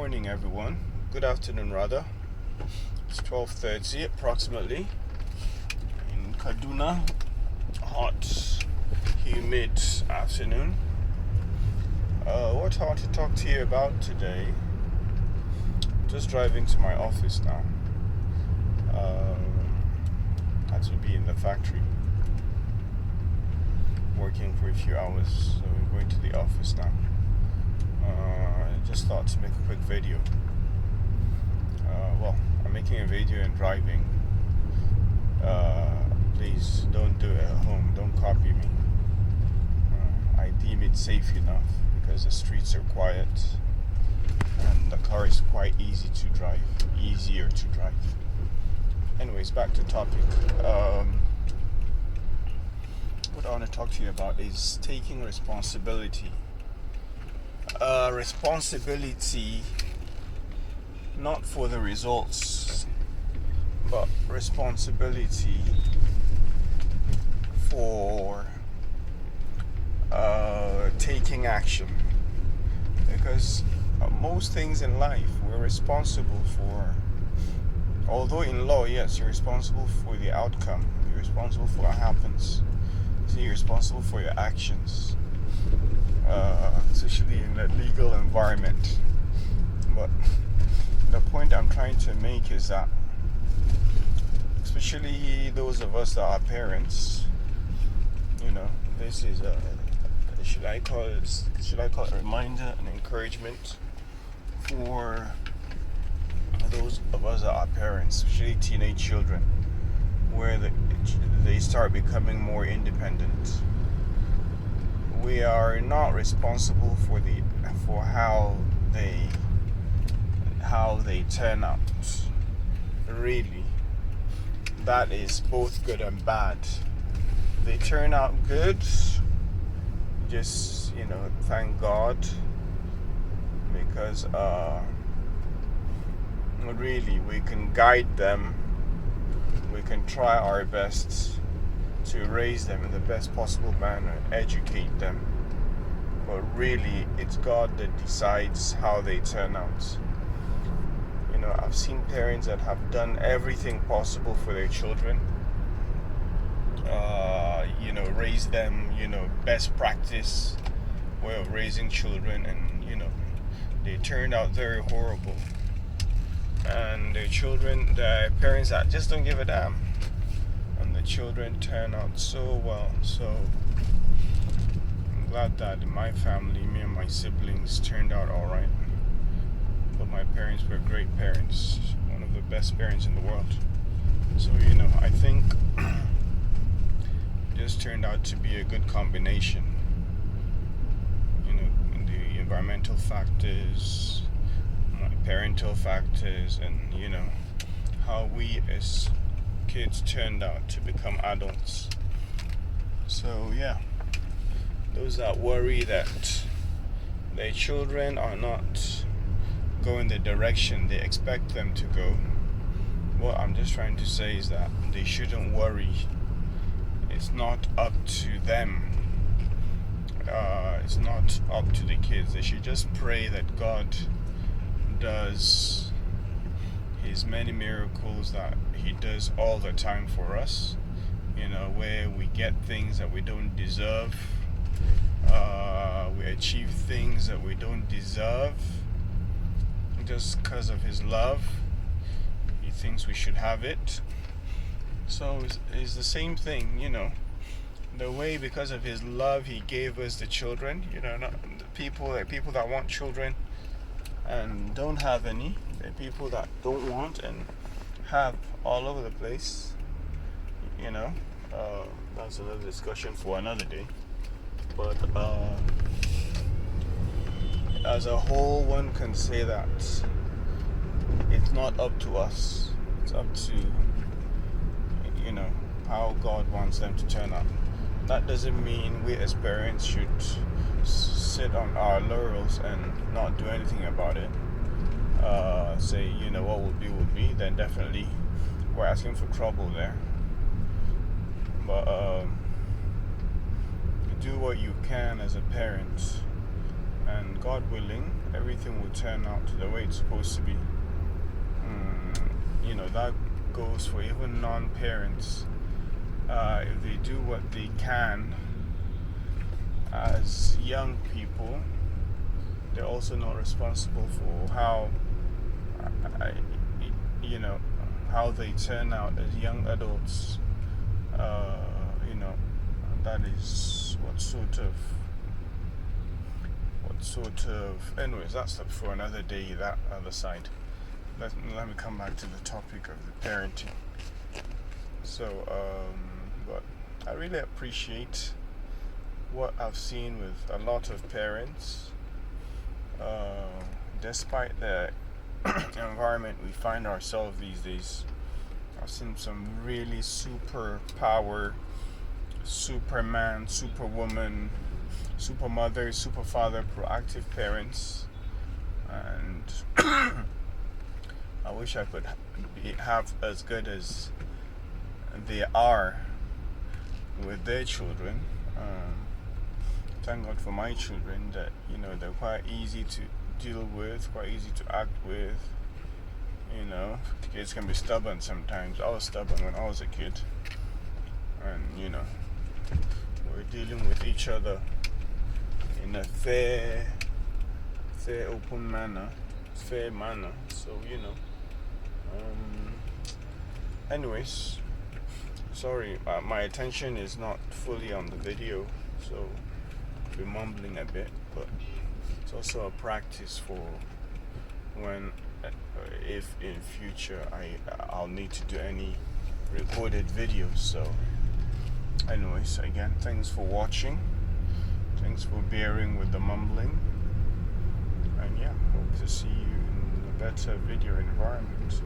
morning, everyone. Good afternoon, rather. It's 12:30 approximately in Kaduna. Hot, humid afternoon. What I want to talk to you about today. Just driving to my office now. Had to be in the factory, working for a few hours, so I'm going to the office now. Just thought to make a quick video. I'm making a video and driving. Please don't do it at home. Don't copy me. I deem it safe enough because the streets are quiet and the car is quite easier to drive. Anyways, back to topic. What I want to talk to you about is taking responsibility. Responsibility not for the results, but responsibility for taking action. Because most things in life we're responsible for. Although in law, yes, you're responsible for the outcome. You're responsible for what happens. So you're responsible for your actions. Especially in the legal environment. But the point I'm trying to make is that, especially those of us that are parents, this is should I call it a reminder, an encouragement for those of us that are parents, especially teenage children, where they start becoming more independent. We are not responsible for how they turn out. Really, that is both good and bad. They turn out good, just thank God, because really we can guide them. We can try our best to raise them in the best possible manner, educate them. But really, it's God that decides how they turn out. I've seen parents that have done everything possible for their children. Raise them, best practice way of raising children, and they turned out very horrible. And their parents that just don't give a damn. And the children turn out so well. So I'm glad that in my family, me and my siblings turned out alright. But my parents were great parents, one of the best parents in the world. So I think it just turned out to be a good combination. In the environmental factors, my parental factors, and how we as kids turned out to become adults. So yeah, those that worry that their children are not going the direction they expect them to go, what I'm just trying to say is that they shouldn't worry. It's not up to them. It's not up to the kids. They should just pray that God does His many miracles that He does all the time for us, where we get things that we don't deserve, we achieve things that we don't deserve just because of His love. He thinks we should have it. So it's the same thing, the way because of His love He gave us the children, not the people that want children and don't have any. The people that don't want and have all over the place. That's another discussion for another day. But as a whole, one can say that it's not up to us. It's up to how God wants them to turn out. That doesn't mean we as parents should sit on our laurels and not do anything about it. Say, what will be, then definitely we're asking for trouble there. But do what you can as a parent and God willing, everything will turn out the way it's supposed to be. That goes for even non-parents. If they do what they can as young people, they're also not responsible for how how they turn out as young adults. That is what sort of anyways, that's for another day, that other side. Let me come back to the topic of the parenting. So but I really appreciate what I've seen with a lot of parents, despite the environment we find ourselves these days. I've seen some really super power, superman, superwoman, super mother, super father, proactive parents, and I wish I could have as good as they are with their children. Thank God for my children that they're quite easy to deal with, quite easy to act with. Kids can be stubborn sometimes. I was stubborn when I was a kid, and we're dealing with each other in a fair, open manner, fair manner. So anyways, sorry, my attention is not fully on the video, so I'll be mumbling a bit, but it's also a practice for when if in future I'll need to do any recorded videos. So anyways, again, thanks for watching, thanks for bearing with the mumbling, and hope to see you in a better video environment.